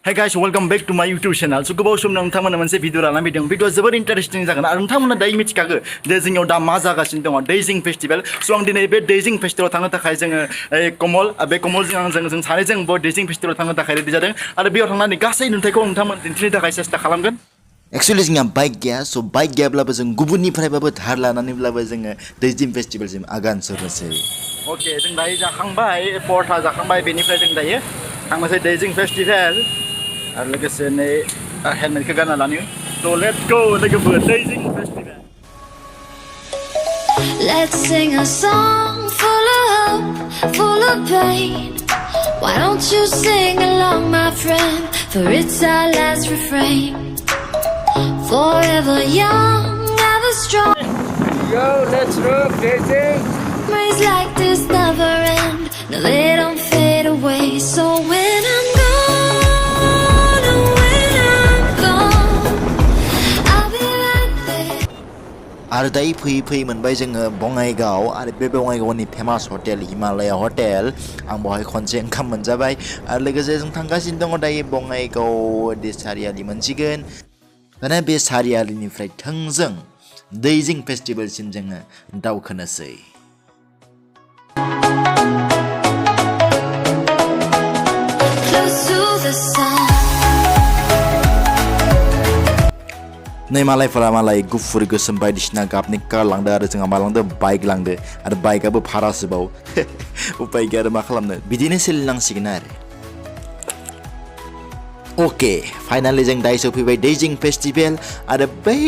Hey guys, welcome back to my YouTube channel. So gobaw sum नोंथांमोना मोनसे video लानानै फैदों। भिडिअआ जोबोद इन्टारेस्टिं जागोन आरो नोंथांमोना दायो मिथिखागो जे जोंनियाव दा मा जागासिनो दङ दैजिं फेस्टिभेल। स' आं दिनै बे दैजिं फेस्टिभेलाव थांनो थाखाय जोङो कमल बे कमलजों आंजों जों सानैजों बे दैजिं फेस्टिभेलाव थांनो थाखाय रेडि जादों आरो बेयाव थांनानै गासै नुथायखौ नोंथांमोन दिन्थिनो थाखाय सेस्था खालामगोन। एक्चुअली जोंहा बाइक गैया स' बाइक गैयाब्लाबो जों गुबुननिफ्रायबाबो धार लानानैब्लाबो जोङो दैजिं फेस्टिभेलसिम आगान सुरनोसै। अके जों दायो जाखांबाय परथा जाखांबाय बेनिफ्राय जों दायो थांनोसै दैजिं फेस्टिभेल आरो लोगोसे नै हेलमेटखौ गानना लानो। स' लेट्स गो लोगोफोर दैजिं festival. Let's sing a song full of hope, full of pain. Why don't you sing along, my friend? For it's our last refrain. Forever young, ever strong. Yo, let's rock, Dwijing. Memories like this never end. No, they don't fade away. So when I'm gone, oh, when I'm gone, I'll be right there. आरो दायो फैयै फैयै मोनबाय जोङो बङाइगाव आरो बे बङाइगावनि famous hotel Himalaya hotel. आं बेवहाय खनसे ओंखाम मोनजाबाय आरो लोगोसे जों थांगासिनो दङ दायो बङाइगाव दे सारियालि मोनसिगोन। दाना बे सारियालिनिफ्राय थोंजों दैजिं फेस्टिभेलसिम जोङो दावखोनोसै। Close to the sun. नै मालायफोरा मालाय गुफुर गोसोम बायदिसिना गाबनि कार लांदो आरो जोंहा मा लांदो बाइक लांदो आरो बाइकआबो भारासोबाव। उपाय गैया आरो मा खालामनो बिदिनो सोलिनांसिगोन आरो। अके फाइनालि जों दायो सफैबाय दैजिं फेस्टिभेल आरो बै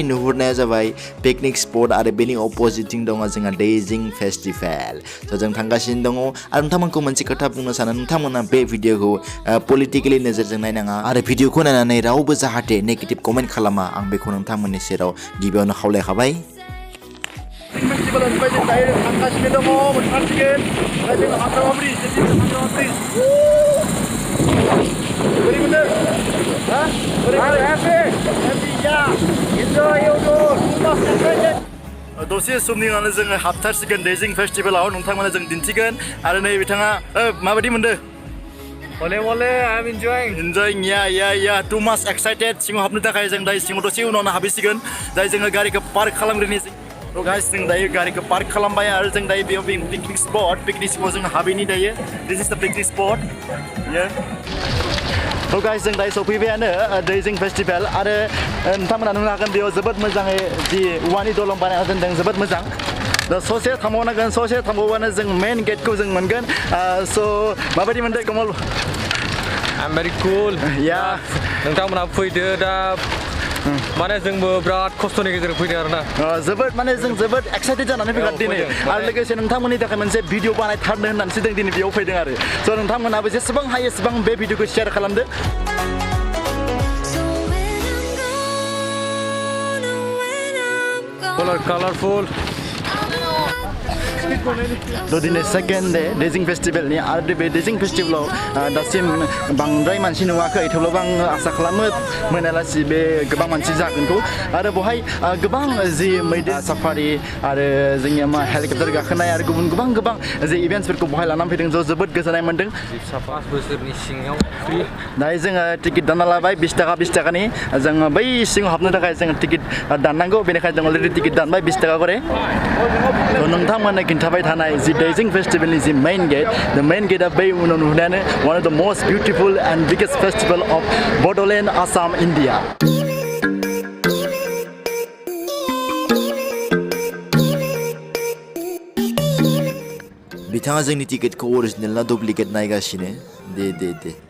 नुहुरनाया जाबाय पिकनिक स्पट आरो बेनि अपोजिटथिं दङ जोंहा दैजिं फेस्टिभेल। स' जों थांगासिनो दङ आरो नोंथांमोनखौ मोनसे खोथा बुंनो सानो नोंथांमोना बे भिडिअखौ पलिटिकेलि नोजोरजों नायनाङा आरो भिडिअखौ नायनानै रावबो जाहाथे नेगेटिभ कमेन्ट खालामा आं बेखौ नोंथांमोननि सेराव गिबियावनो खावलायखाबाय। फेस्टिभेलनिफ्राय जों दायो थांगासिनो दङ मोनफासिगोन दा जों हाग्रामा ब्रिज हाग्रामा ब्रिज बोरै मोनदों हा बोरै मोनदों हेपि या इन्जय दसे समनि उनावनो जोङो हाबथारसिगोन दैजिं फेस्टिभेलाव नोंथांमोना जों दिन्थिगोन आरो नै बिथाङा माबायदि मोनदों? Ole, I'm enjoying. या टु माच एक्साइटेड सिङाव हाबनो थाखाय जों दायो सिङाव दसे उनावनो हाबहैसिगोन दायो जोङो गारिखौ पार्क खालामग्रोनोसै। थ' गाइस जों दायो गारिखौ पार्क खालामबाय आरो जों दायो बेयाव पिकनिक स्पट जों हाबैनि दायो दिस इज द पिकनिक स्पट। थ' गाइस जों दायो सफैबायानो दैजिं फेस्टिभेल आरो नोंथांमोना नुनो हागोन बेयाव जोबोद मोजाङै जि औवानि दलं बानायना दोनदों जोबोद मोजां। दा ससे थांबावनांगोन ससे थांबावबानो जों मेन गेटखौ जों मोनगोन। स' माबायदि मोनदों कमल? I'm very cool. या नोंथांमोना फैदो दा माने जोंबो बिराद खस्थ'नि गेजेरजों फैदों आरोना। जोबोद माने जों जोबोद एक्साइटेड जानानै फैगोन दिनै आरो लोगोसे नोंथांमोननि थाखाय मोनसे भिडिअ बानायथारनो होननानैसो जों दिनै बेयाव फैदों आरो। स' नोंथांमोनाबो जेसेबां हायो एसेबां बे भिडिअखौ शेयार खालामदो। So when I'm gone, Colorful. थ' दिनै सेकेन्ड डे दैजिं फेस्टिभेलनि आरो बे दैजिं फेस्टिभेलाव दासिम बांद्राय मानसि नुवाखै थेवब्लाबो आं आसा खालामो मोनालासि बे गोबां मानसि जागोनखौ आरो बेवहाय गोबां जि मैदेर साफारि आरो जोंनिया मा हेलिकप्टार गाखोनाय आरो गोबां जि इभेन्ट्सफोरखौ बेवहाय लानानै फैदों ज' जोबोद गोजोननाय मोन्दों। पास बोसोरनि सिङाव फ्रि। दायो जोङो टिकेट दानना लाबाय 20 थाखानि जोङो बै सिङाव हाबनो थाखाय जोङो टिकेट दाननांगौ बेनिखायनो जों अलरेडि टिकेट दानबाय 20 थाखा करे। नोंथांमोननो खिन्थाबाय थानाय जि दैजिं फेस्टिभेलनि जि मेइन गेट द मेइन गेटआ बै उनाव नुहुरनायानो वान अफ द most beautiful and biggest festival of Bodoland Assam India. बिथाङा जोंनि टिकेटखौ अरिजिनेल ना डुप्लिकेट नायगासिनो दे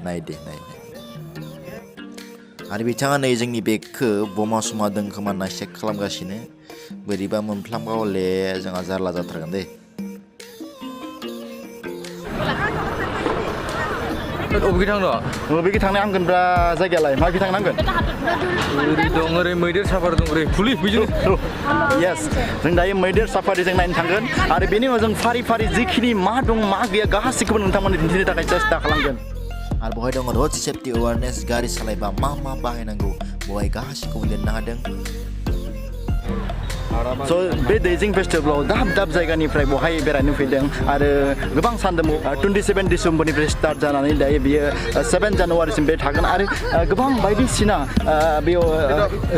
नाय आरो बिथाङा नै जोंनि बेगखौ बमा समा दों खोमा होनना चेक खालामगासिनो बोरैबा मोनफ्लांबा हले जोंहा जारला जाथारगोन दे। अबेखै थांनो? बबेखै थांनो नांगोनब्रा जायगायालाय माबेखै थांनांगोन? ओरै दं ओरै मैदेर साफारि दं ओरै फुलि बिजों। येस जों दायो मैदेर साफारि जों नायनो थांगोन आरो बेनि उनाव जों फारि जिखिनि मा दं मा गैया गासैखौबो नोंथांमोननो दिन्थिनो थाखाय सेस्था खालामगोन। आरो बेवहाय दङ रड सेफ्टि एवारनेस गारि सालायबा मा बाहायनांगौ बेवहाय गासैखौबो लिरनो हादों। स' बे दैजिं फेस्टिभेलाव दाब दाब जायगानिफ्राय बहाय बेरायनो फैदों आरो गोबां सानदों 27 डिसेम्बरनिफ्राय स्टार्ट जानानै दायो बियो 7 जानुवारिसिम बे थागोन आरो गोबां बायदिसिना बेयाव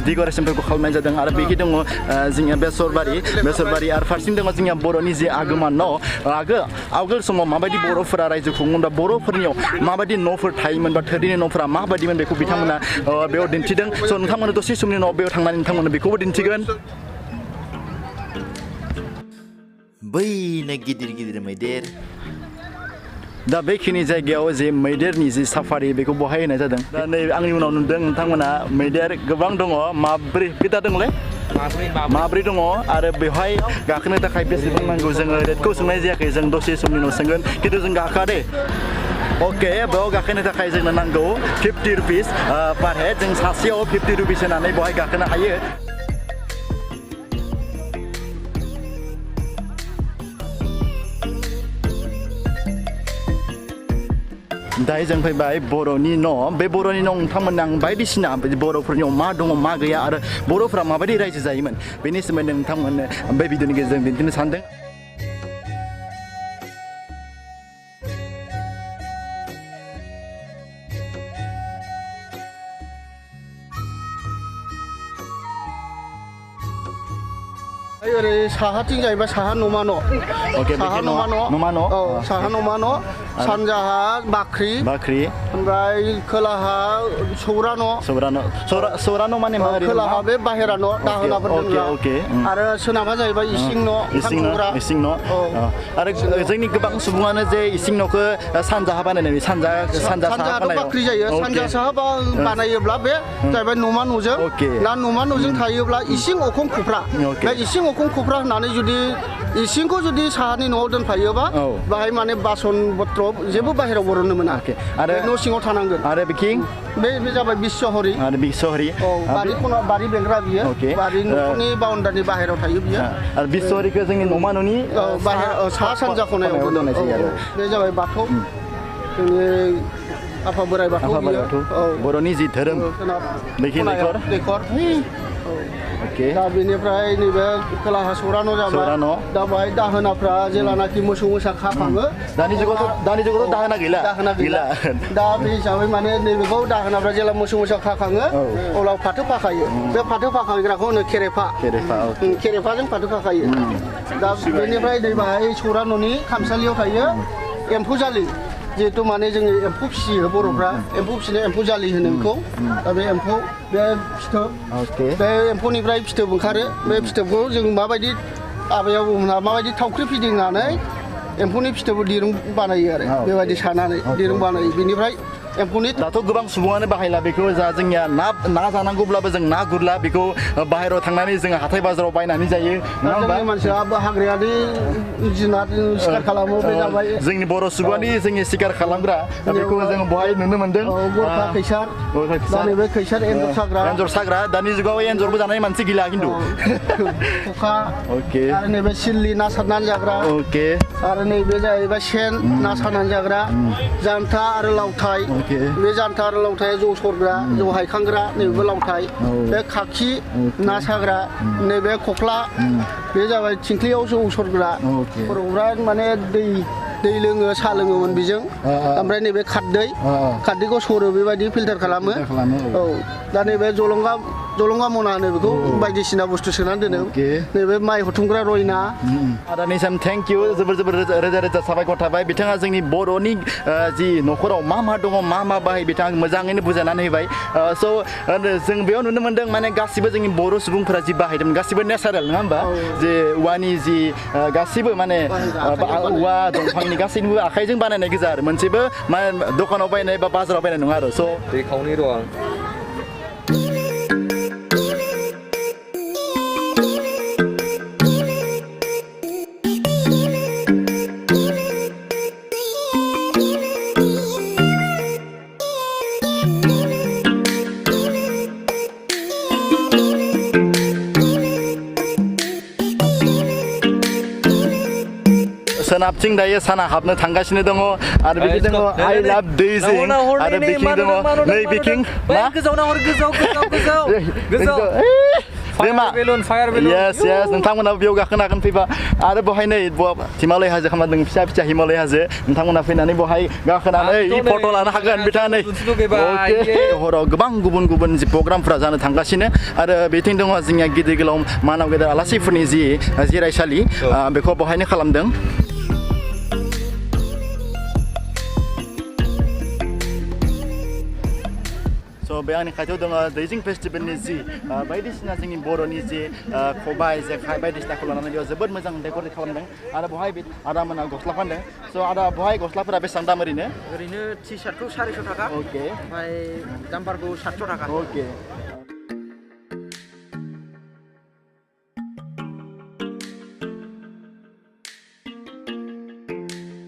डेक'रेसनफोरखौ खालामनाय जादों आरो बेखि दङ जोंनिया बेसरबारि आरो फारसेथिं दङ जोंनिया बर'नि जे आगोमा न' आवगोल समाव माबायदि बर'फोरा रायजो खुङोमोन बा बर'फोरनियाव माबायदि न'फोर थायोमोन बा थोरिनि न'फोरा माबायदिमोन बेखौ बिथांमोना बेयाव दिन्थिदों स' नोंथांमोना दसे समनि उनाव बेयाव थांनानै नोंथांमोना बेखौबो दिन्थिगोन बैनो गिदिर गिदिर मैदेर दा बेखिनि जायगायाव जे मैदेरनि जि साफारि बेखौ बहाय होनाय जादों दा नै आंनि उनाव नुदों नोंथांमोना मैदेर गोबां दङ माब्रै खैथा दंलै माब्रै दङ आरो बेवहाय गाखोनो थाखाय बेसेबां नांगौ जोङो रेटखौ सोंनाय जायाखै जों दसे समनि उनाव सोंगोन खिन्थु जों गाखोआ दे अके बेयाव गाखोनो थाखाय जोंनो नांगौ 50 रुपिस पार हेड जों सासेयाव 50 रुपिस होनानै बेवहाय गाखोनो हायो दायो जों फैबाय बर'नि न' बे बर'नि न' नोंथांमोननो आं बायदिसिना बर'फोरनियाव मा दङ मा गैया आरो बर'फ्रा माबायदि रायजो जायोमोन बेनि सोमोन्दै नोंथांमोननो बे भिडिअनि गेजेरजों दिन्थिनो सानदों ओरै साहाथिं जाहैबाय साहा न'मा न' साहा न'मा न' औ साहा न'मा न' सानजाहा बाख्रि ओमफ्राय खोलाहा सौरा न' माने मा खोलाहा बे बाहेरा न' दाहोनाफोर दोनग्रा आरो सोनाबहा जाहैबाय इसिं न' इसिं न' आरो जोंनि गोबां सुबुङानो जे इसिं न'खौ सानजाहा बानायनाय सानजाहा बाख्रि जायो सानजा साहा बानायोब्ला बे जाहैबाय न'मा न'जों ना न'मा न'जों थायोब्ला इसिं अखं खफ्रा बे इसिं अखं खफ्रा होननानै जुदि इसिंखौ जुदि साहानि न'आव दोनफायोबा बाहाय माने बासन बत्र जेबो बाहेरायाव बरननो मोना आरो न' सिङाव थानांगोन आरो बिखिं बे जाबाय बिस्वहरि बारि खना बारि बेंग्रा बियो बारि न'नि बाउन्डारिनि बाहेरायाव थायो बियो आरो बिस्वहरिखौ जोंनि न'मा न'नि साहा सानजा खनायाव दोननाय जायो आरो बे जाबाय बाथौ जोंनि आफा बोराइ बाथौ बर'नि जि धोरोम दैखर दा बेनिफ्राय नैबे खोलाहा सौरा न' जाबाय दा बेहाय दाहोनाफ्रा जेलानाखि मोसौ मोसा खाखाङो दानि जुगावथ' दाहोना गैला दा बे हिसाबै माने नैबेखौ दाहोनाफ्रा जेला मोसौ मोसा खाखाङो अब्ला फाथो फाखायो बे फाथो फाखांग्राखौ होनो खेरेफाजों फाथो फाखायो दा बेनिफ्राय नै बेहाय सौरा न'नि खामसालियाव थायो एम्फौ जालि जिहेतु माने जोङो एम्फौ फिसियो बर'फ्रा एम्फौ फिसिनाय एम्फौ जालि होनो बेखौ दा बे एम्फौ बे फिथोब बे एम्फौनिफ्राय फिथोब ओंखारो बे फिथोबखौ जों माबायदि आबै आबौमोनहा माबायदि थावख्रि फिदिंनानै एम्फौनि फिथोबखौ दिरुं बानायो आरो बेबायदि सानानै दिरुं बानायो बेनिफ्राय एम्फौनि दाथ' गोबां सुबुङानो बाहायला बेखौ जा जोंनिया ना जानांगौब्लाबो जों ना गुरला बेखौ बाहेरायाव थांनानै जोङो हाथाय बाजाराव बायनानै जायो नङा होमबा मानसिया हाग्रायारि जुनार सिखार खालामो बे जाबाय जोंनि बर' सुबुङानि जोंनि सिखार खालामग्रा बेखौ जों बहाय नुनो मोन्दों गरखा खैसार नैबे खैसार एन्जर साग्रा दानि जुगाव एन्जरबो जानाय मानसि गैला खिन्थु खखा आरो नैबे सिल्लि ना सारनानै जाग्रा आरो नैबे जाहैबाय सेन ना सारनानै जाग्रा जान्था आरो लावथाय बे जान्था आरो लावथाया जौ सरग्रा जौ हायखांग्रा नैबे लावथाय बे खाखि ना साग्रा नैबे खख्ला बे जाबाय थिंख्लियाव जौ सरग्रा बर'फ्रा माने दै लोङो साहा लोङोमोन बेजों ओमफ्राय नैबे खारदैखौ सरो बेबायदि फिल्टार खालामो औ दा नैबे जलंगा मना होनो बेखौ बायदिसिना बुस्थु सोनानै दोनो नैबे माइ हथुमग्रा रयना आदानिसिम थेंक इउ जोबोर रोजा साबायखर थाबाय बिथाङा जोंनि बर'नि जि न'खराव मा दङ मा बाहाय बिथाङा मोजाङैनो बुजायनानै होबाय स' जों बेयाव नुनो मोन्दों माने गासिबो जोंनि बर' सुबुंफोरा जि बाहायदोंमोन गासिबो नेचारेल नङा होमबा जे औवानि जि गासिबो माने औवा दंफांनि गासैनिबो आखाइजों बानायनाय गोजा आरो मोनसेबो दखानाव बायनाय बा बाजाराव बायनाय नङा आरो स' दै खावनि र' आं सोनाबथिं दायो साना हाबनो थांगासिनो दङ आरो बिखि दङ आइ लाभ दैजिं आरो बिखिं दङ नै बिखिं मा गोजाव फायार बेलुन yes नोंथांमोना बेयाव गाखोनो हागोन फैबा आरो बहाय नै हिमालय हाजो खालामदों फिसा फिसा हिमालय हाजो नोंथांमोना फैनानै बहाय गाखोनानै फट' लानो हागोन बिथाङा नै हराव गोबां गुबुन गुबुन जि प्रग्रामफोरा जानो थांगासिनो आरो बेथिं दङ जोंनिया गिदिर गोलाव मानाव गेदेर आलासिफोरनि जि जिरायसालि बेखौ बहायनो खालामदों बे आंनि खाथियाव दङ दैजिं फेस्टिभेलनि जि बायदिसिना जोंनि बर'नि जि खबाइ जेखाइ बायदिसिनाखौ लानानै बेयाव जोबोद मोजां डेक'रेट खालामदों आरो बहाय आदामोना गस्ला फानदों स' आदा बहाय गस्लाफोरा बेसेबां दाम ओरैनो टि सार्टखौ 400 थाखा अके ओमफ्राय जाम्पारखौ 700 थाखा अके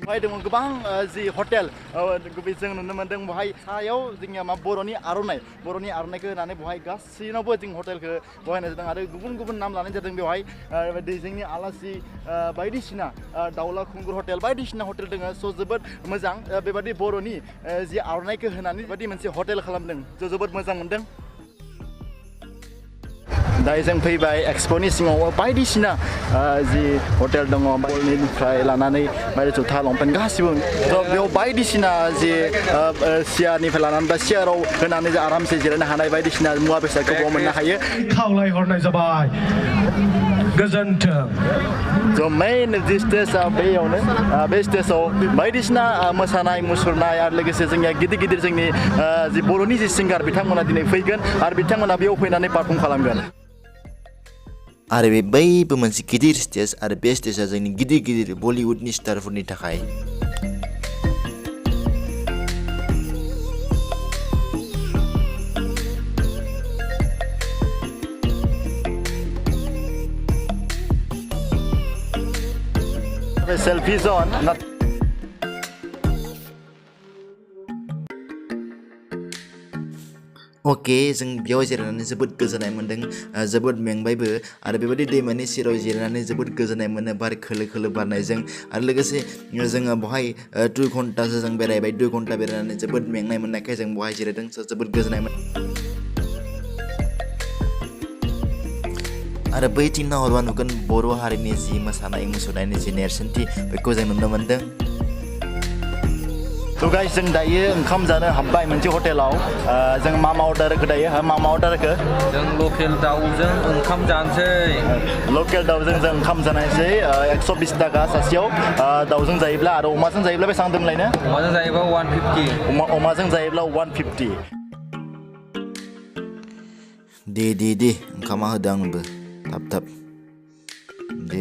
बहाय दङ गोबां जि हटेल जों नुनो मोन्दों बहाय सायाव जोंनिया मा बर'नि आर'नाइखौ होनानै बहाय गासैनावबो जों हटेलखौ बहायनाय जादों आरो गुबुन गुबुन नाम लानाय जादों बेवहाय दैजिंनि आलासि बायदिसिना दाउला खुंगुर हटेल बायदिसिना हटेल दङ स' जोबोद मोजां बेबादि बर'नि जि आर'नाइखौ होनानै बेबादि मोनसे हटेल खालामदों स' जोबोद मोजां मोन्दों दायो जों फैबाय एक्सप'नि सिङाव बायदिसिना जि हटेल दङ बलनिफ्राय लानानै बायदि जुथा लंपेन्ट गासिबो बेयाव बायदिसिना जि सियारनिफ्राय लानानै बा सियाराव होनानै आरामसे जिरायनो हानाय बायदिसिना मुवा बेसादखौ बेयाव मोननो हायो खावलायहरनाय जाबाय गोजोन्थों स' मेइन जि स्टेजआ बेयावनो बे स्टेजाव बायदिसिना मोसानाय मुसुरनाय आरो लोगोसे जोंनिया गिदिर गिदिर जोंनि जि बर'नि जि सिंगार बिथांमोना दिनै फैगोन आरो बिथांमोना बेयाव फैनानै पारफर्म खालामगोन आरो बे बैबो मोनसे गिदिर स्टेज आरो बे स्टेजआ जोंनि गिदिर गिदिर बलिउडनि स्टारफोरनि थाखाय सेल्फि जन अके जों बेयाव जिरायनानै जोबोद गोजोननाय मोन्दों जोबोद मेंबायबो आरो बेबायदि दैमानि सेराव जिरायनानै जोबोद गोजोननाय मोनो बार खोलो खोलो बारनायजों आरो लोगोसे जोङो बहाय 2 घन्टासो जों बेरायबाय 2 घन्टा बेरायनानै जोबोद मेंनाय मोननायखाय जों बहाय जिरायदों जोबोद गोजोननाय मोनो आरो बैथिं नाहरबा नुगोन बर' हारिनि जि मोसानाय मुसुरनायनि जि नेरसोनथि बेखौ जों नुनो मोन्दों थ' गाइस जों दायो ओंखाम जानो हाबबाय मोनसे हटेलाव जों मा अर्डार होखो दायो मा अर्डार होखो जों लकेल दाउजों ओंखाम जानोसै लकेल दाउजों जों ओंखाम जानायसै 120 थाखा सासेयाव दाउजों जायोब्ला आरो अमाजों जायोब्ला बेसेबां दोनलायनो अमाजों जायोबा 150 अमाजों जायोब्ला 150 दे ओंखामा होदो आंनोबो थाब दे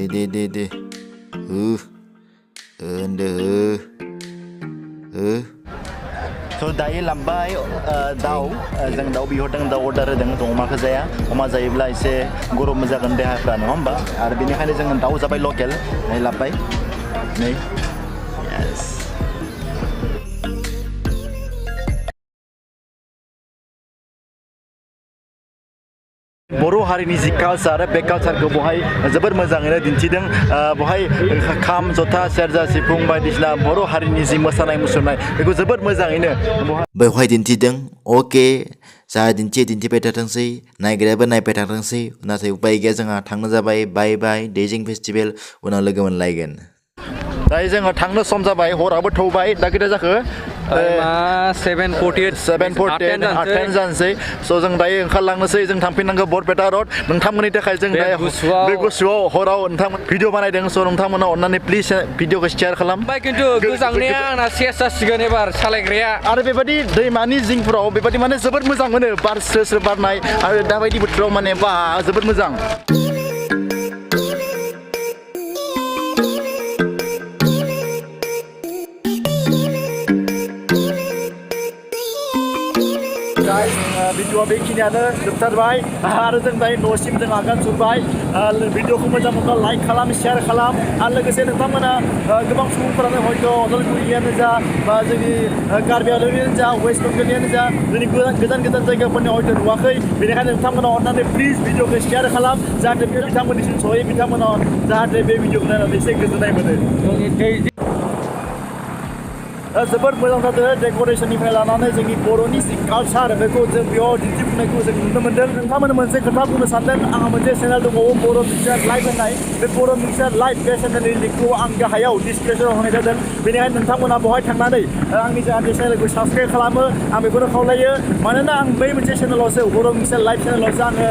थ' दायो लांबाय दाउ जों दाउ बिहरदों दाउ अर्डार होदों थ' अमाखौ जाया अमा जायोब्ला एसे गरम जागोन देहाफ्रा नङा होमबा आरो बेनिखायनो जोङो दाउ जाबाय लकेल लाबबाय नै yes बर' हारिनि जि कालचार बे कालचारखौ बहाय जोबोर मोजाङैनो दिन्थिदों बहाय खाम जथा सेरजा सिफुं बायदिसिना बर' हारिनि जि मोसानाय मुसुरनाय बेखौ जोबोद मोजाङैनो बेवहाय दिन्थिदों अके जा दिन्थिबाय थाथोंसै नायग्रायाबो नायबाय थाथोंसै नाथाय उपाय गैया जोंहा थांनो जाबाय बाय दैजिं फेस्टिभेल उनाव लोगो मोनलायगोन दायो जोङो थांनो सम जाबाय हराबो थौबाय दा खैथा जाखो 7:48 जानोसै स' जों दायो ओंखारलांनोसै जों थांफिननांगौ बरपेटा रड नोंथांमोननि थाखाय जों दायो बे गुसुआव हराव नोंथांमोन भिडिअ बानायदों स' नोंथांमोना अननानै प्लिज भिडिअखौ शेयार खालाम खिन्थु गोजांनाया आंना सेस जासिगोन एबार सालायग्राया आरो बेबायदि दैमानि जिंफोराव बेबायदि माने जोबोद मोजां मोनो बार स्रो स्रो बारनाय आरो दाबायदि बोथोराव माने बा जोबोद मोजां भिडिअआ बेखिनियानो जोबथारबाय आरो जों दायो न'सिम जों आगान सुरबाय भिडिअखौ मोजां मोनब्ला लाइक खालाम शेयार खालाम आरो लोगोसे नोंथांमोना गोबां सुबुंफोरानो हयथ' अदालगुरियानो जा बा जोंनि कार्बि आंलंनियानो जा वेस्ट बेंगलनियानो जा जोंनि गोजान जायगाफोरनि हयथ' नुवाखै बेनिखायनो नोंथांमोना अननानै प्लिज भिडिअखौ शेयार खालाम जाहाथे बे बिथांमोननिसिम सहैयो बिथांमोना जाहाथे बे भिडिअखौ नायनानै एसे गोजोननाय मोनो जोबोद मोजां जादों डेक'रेसननिफ्राय लानानै जोंनि बर'नि जि कालचार बेखौ जों बेयाव दिन्थिफुंनायखौ जों नुनो मोन्दों नोंथांमोननो मोनसे खोथा बुंनो सानदों आंहा मोनसे चेनेल दंबावो बर' मिक्सार लाइभ होननाय बे बर' मिक्सार लाइभ बे चेनेलनि लिंकखौ आं गाहायाव डिसक्रिपसनाव होनाय जादों बेनिखायनो नोंथांमोना बेवहाय थांनानै आंनि जाहाथे चेनेलखौ साबस्क्राइब खालामो आं बेखौनो खावलायो मानोना आं बै मोनसे चेनेलावसो बर' मिक्सार लाइभ चेनेलावसो आङो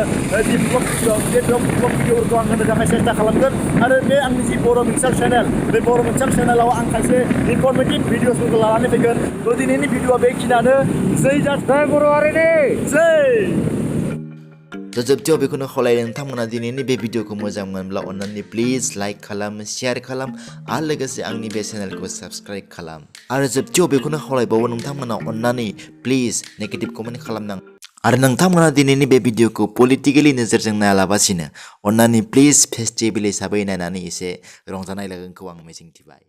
जि ब्लग भिडिअफोरखौ आं होनो थाखाय सेस्था खालामगोन आरो बे आंनि जि बर' मिक्सार चेनेल बे बर' मिक्सार चेनेलाव आं खायसे इनफरमेटिभ भिडिअसफोरखौ लानानै फैगोन थ' दिनैनि भिडिअआ बेखिनियानो जै जाथाय बर' हारिनि जै थ' जोबथियाव बेखौनो खावलायो नोंथांमोना दिनैनि बे भिडिअखौ मोजां मोनब्ला अन्नानै प्लिज लाइक खालाम शेयार खालाम आरो लोगोसे आंनि बे चेनेलखौ साबस्क्राइब खालाम आरो जोबथियाव बेखौनो खावलायबावो नोंथांमोना अन्नानै प्लिज नेगेटिभ कमेन्ट खालामनां आरो नोंथांमोना दिनैनि बे भिडिअखौ पलिटिकेलि नोजोरजों नायालाबासिनो अन्नानै प्लिज फेस्टिभेल हिसाबै नायनानै एसे रंजानाय लागोनखौ आं मिजिंथिबाय